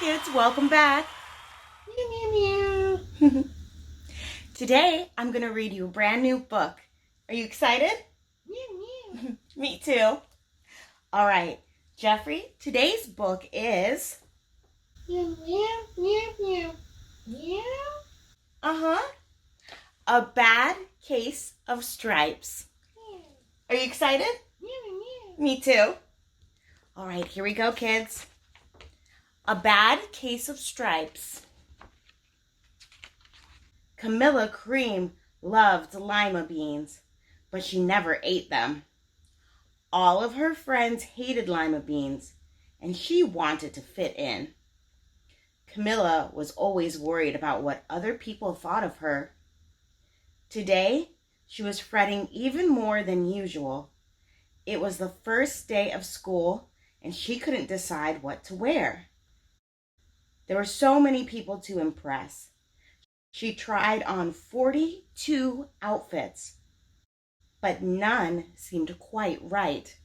kids, welcome back. Meow, meow, meow. Today, I'm going to read you a brand new book. Are you excited? Meow, meow. Me too. All right, Jeffrey, today's book is... Meow, meow, meow, meow. Meow. Uh-huh. A Bad Case of Stripes. Meow. Are you excited? Meow, meow. Me too. All right, here we go, kids. A Bad Case of Stripes. Camilla Cream loved lima beans, but she never ate them. All of her friends hated lima beans, and she wanted to fit in. Camilla was always worried about what other people thought of her. Today, she was fretting even more than usual. It was the first day of school, and she couldn't decide what to wear. There were so many people to impress. She tried on 42 outfits, but none seemed quite right.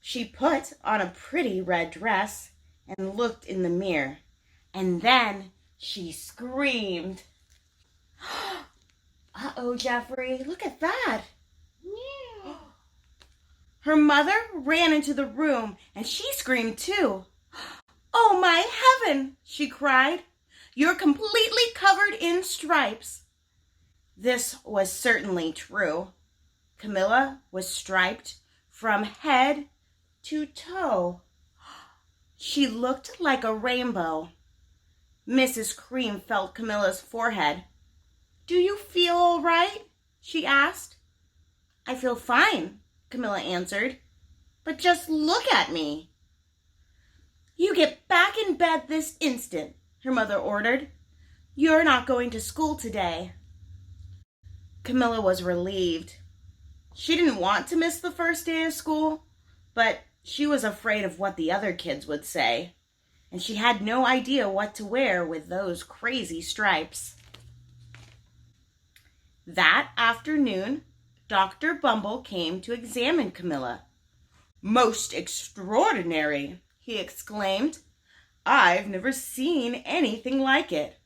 She put on a pretty red dress and looked in the mirror, and then she screamed. Uh-oh, Jeffrey, look at that. Yeah. Her mother ran into the room, and she screamed too. Oh, my heaven, she cried. You're completely covered in stripes. This was certainly true. Camilla was striped from head to toe. She looked like a rainbow. Mrs. Cream felt Camilla's forehead. Do you feel all right? She asked. I feel fine, Camilla answered. But just look at me. You get back in bed this instant, her mother ordered. You're not going to school today. Camilla was relieved. She didn't want to miss the first day of school, but she was afraid of what the other kids would say, and she had no idea what to wear with those crazy stripes. That afternoon, Dr. Bumble came to examine Camilla. Most extraordinary, he exclaimed. I've never seen anything like it.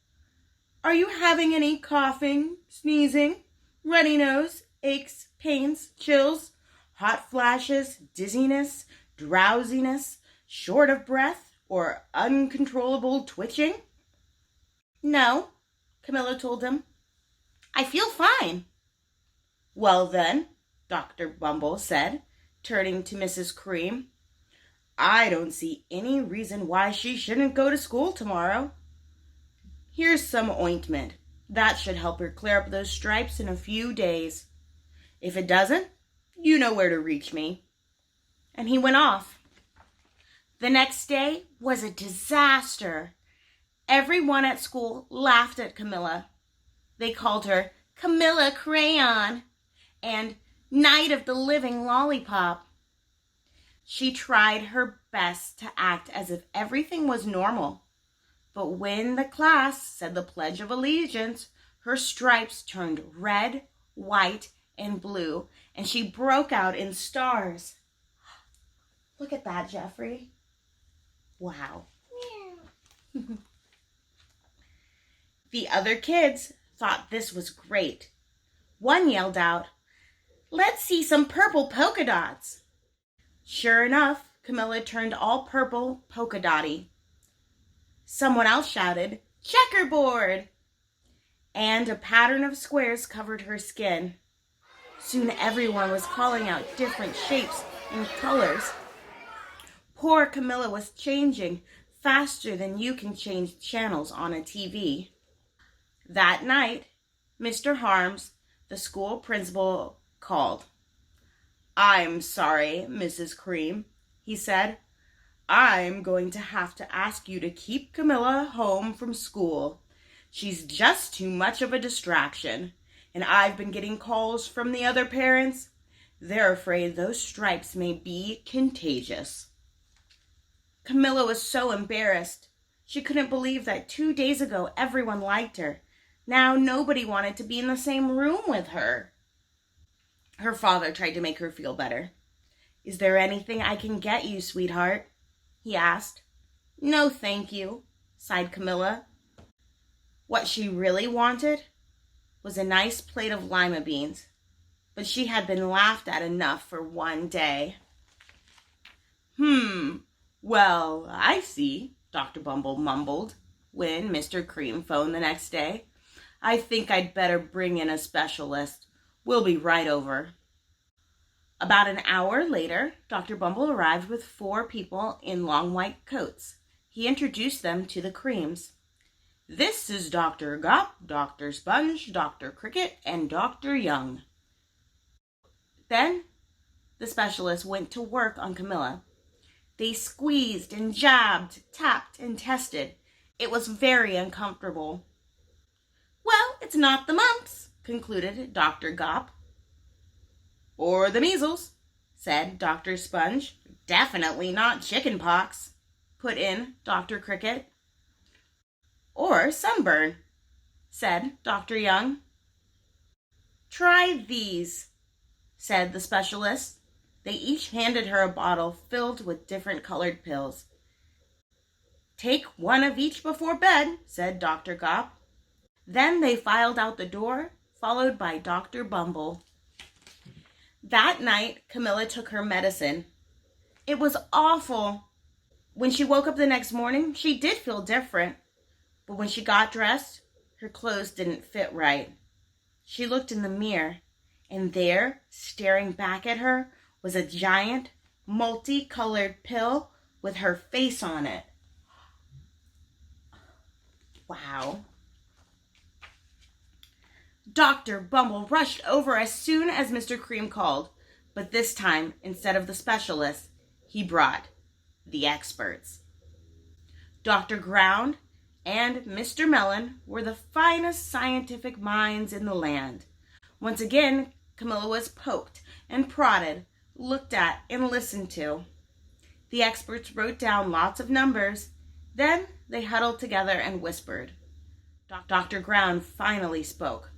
Are you having any coughing, sneezing, runny nose, aches, pains, chills, hot flashes, dizziness, drowsiness, short of breath, or uncontrollable twitching? No, Camilla told him. I feel fine. Well then, Dr. Bumble said, turning to Mrs. Cream, I don't see any reason why she shouldn't go to school tomorrow. Here's some ointment. That should help her clear up those stripes in a few days. If it doesn't, you know where to reach me. And he went off. The next day was a disaster. Everyone at school laughed at Camilla. They called her Camilla Crayon and Night of the Living Lollipop. She tried her best to act as if everything was normal. But when the class said the Pledge of Allegiance, her stripes turned red, white, and blue, and she broke out in stars. Look at that, Jeffrey. Wow. Yeah. The other kids thought this was great. One yelled out, Let's see some purple polka dots. Sure enough, Camilla turned all purple polka dotty. Someone else shouted, Checkerboard! And a pattern of squares covered her skin. Soon everyone was calling out different shapes and colors. Poor Camilla was changing faster than you can change channels on a TV. That night, Mr. Harms, the school principal, called. I'm sorry, Mrs. Cream, he said. I'm going to have to ask you to keep Camilla home from school. She's just too much of a distraction, and I've been getting calls from the other parents. They're afraid those stripes may be contagious. Camilla was so embarrassed. She couldn't believe that 2 days ago everyone liked her. Now nobody wanted to be in the same room with her. Her father tried to make her feel better. Is there anything I can get you, sweetheart? He asked. "No, thank you," sighed Camilla. What she really wanted was a nice plate of lima beans, but she had been laughed at enough for one day. Well, I see," Dr. Bumble mumbled when Mr. Cream phoned the next day. "I think I'd better bring in a specialist. We'll be right over." About an hour later, Dr. Bumble arrived with 4 people in long white coats. He introduced them to the Creams. "This is Dr. Gop, Dr. Sponge, Dr. Cricket, and Dr. Young." Then the specialist went to work on Camilla. They squeezed and jabbed, tapped and tested. It was very uncomfortable. "Well, it's not the mumps," concluded Dr. Gop. "Or the measles," said Dr. Sponge. "Definitely not chicken pox," put in Dr. Cricket. "Or sunburn," said Dr. Young. "Try these," said the specialist. They each handed her a bottle filled with different colored pills. "Take one of each before bed," said Dr. Gop. Then they filed out the door, followed by Dr. Bumble. That night, Camilla took her medicine. It was awful. When she woke up the next morning, she did feel different. But when she got dressed, her clothes didn't fit right. She looked in the mirror, and there, staring back at her, was a giant, multicolored pill with her face on it. Wow. Dr. Bumble rushed over as soon as Mr. Cream called, but this time, instead of the specialist, he brought the experts. Dr. Ground and Mr. Melon were the finest scientific minds in the land. Once again, Camilla was poked and prodded, looked at and listened to. The experts wrote down lots of numbers. Then they huddled together and whispered. Dr. Ground finally spoke.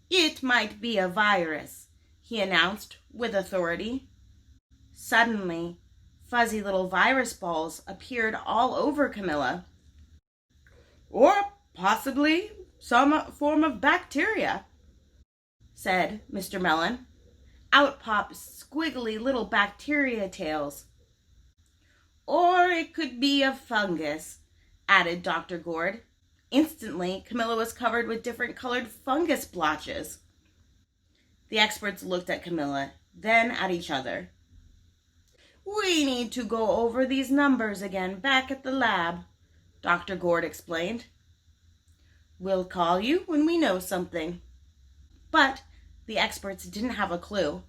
"It might be a virus," he announced with authority. Suddenly, fuzzy little virus balls appeared all over Camilla. "Or possibly some form of bacteria," said Mr. Melon. Out popped squiggly little bacteria tails. "Or it could be a fungus," added Dr. Gourd. Instantly, Camilla was covered with different colored fungus blotches. The experts looked at Camilla, then at each other. "We need to go over these numbers again back at the lab," Dr. Gourd explained. "We'll call you when we know something." But the experts didn't have a clue,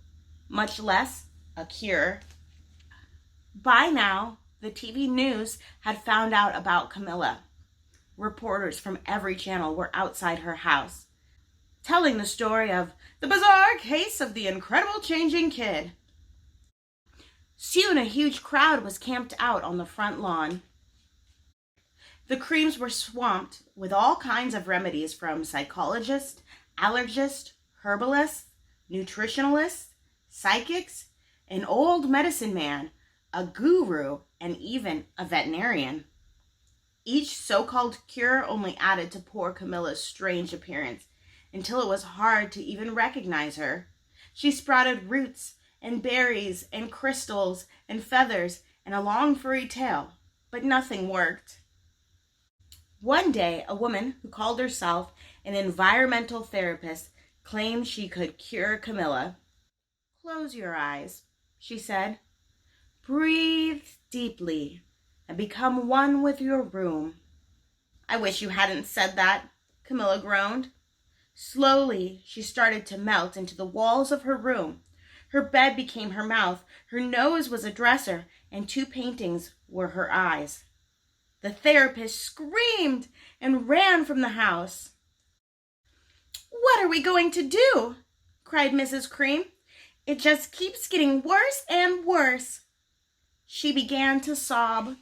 much less a cure. By now, the TV news had found out about Camilla. Reporters from every channel were outside her house, telling the story of the bizarre case of the incredible changing kid. Soon a huge crowd was camped out on the front lawn. The Creams were swamped with all kinds of remedies from psychologists, allergists, herbalists, nutritionalists, psychics, an old medicine man, a guru, and even a veterinarian. Each so-called cure only added to poor Camilla's strange appearance, until it was hard to even recognize her. She sprouted roots and berries and crystals and feathers and a long furry tail, but nothing worked. One day, a woman who called herself an environmental therapist claimed she could cure Camilla. "Close your eyes," she said. "Breathe deeply and become one with your room." "I wish you hadn't said that," Camilla groaned. Slowly, she started to melt into the walls of her room. Her bed became her mouth, her nose was a dresser, and 2 paintings were her eyes. The therapist screamed and ran from the house. "What are we going to do?" cried Mrs. Cream. "It just keeps getting worse and worse." She began to sob.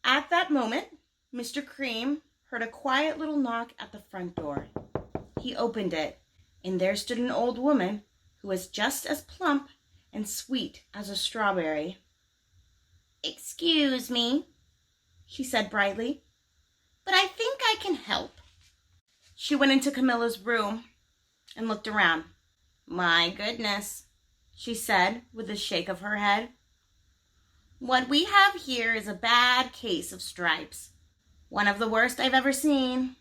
At that moment, Mr. Cream heard a quiet little knock at the front door. He opened it, and there stood an old woman who was just as plump and sweet as a strawberry. "Excuse me," she said brightly, "but I think I can help." She went into Camilla's room and looked around. "My goodness," she said with a shake of her head. "What we have here is a bad case of stripes. One of the worst I've ever seen."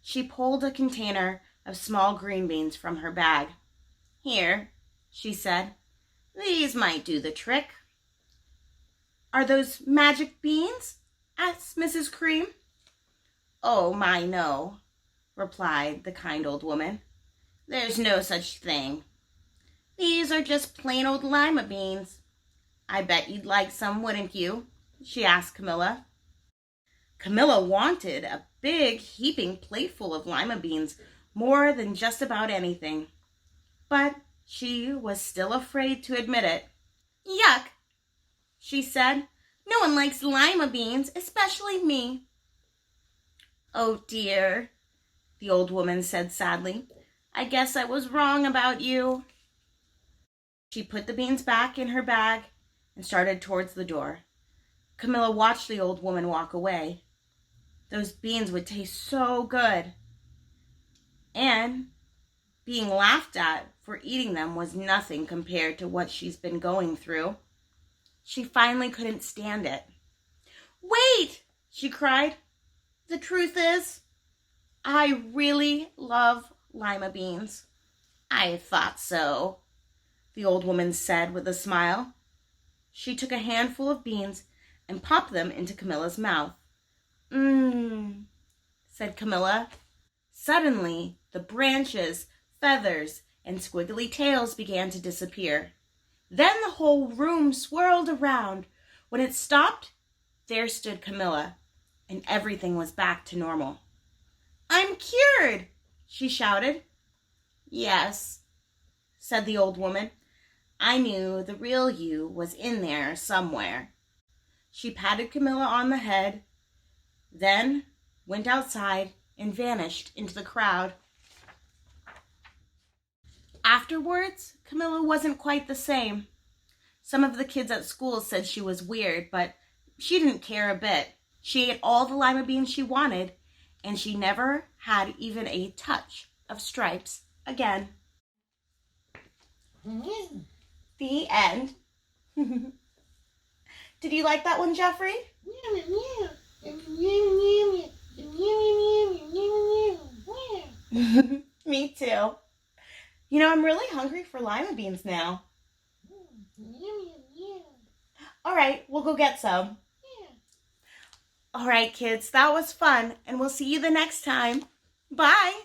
She pulled a container of small green beans from her bag. "Here," she said. "These might do the trick." "Are those magic beans?" asked Mrs. Cream. "Oh, my, no," replied the kind old woman. "There's no such thing. These are just plain old lima beans. I bet you'd like some, wouldn't you?" she asked Camilla. Camilla wanted a big heaping plateful of lima beans more than just about anything, but she was still afraid to admit it. "Yuck," she said. "No one likes lima beans, especially me." "Oh dear," the old woman said sadly. "I guess I was wrong about you." She put the beans back in her bag and started towards the door. Camilla watched the old woman walk away. Those beans would taste so good. And being laughed at for eating them was nothing compared to what she's been going through. She finally couldn't stand it. "Wait!" she cried. "The truth is, I really love lima beans." "I thought so," the old woman said with a smile. She took a handful of beans and popped them into Camilla's mouth. "Mmm," said Camilla. Suddenly, the branches, feathers, and squiggly tails began to disappear. Then the whole room swirled around. When it stopped, there stood Camilla, and everything was back to normal. "I'm cured!" she shouted. "Yes," said the old woman. "I knew the real you was in there somewhere." She patted Camilla on the head, then went outside and vanished into the crowd. Afterwards, Camilla wasn't quite the same. Some of the kids at school said she was weird, but she didn't care a bit. She ate all the lima beans she wanted, and she never had even a touch of stripes again. The end. Did you like that one, Jeffrey? Me too. You know, I'm really hungry for lima beans now. All right, we'll go get some. All right, kids, that was fun, and we'll see you the next time. Bye.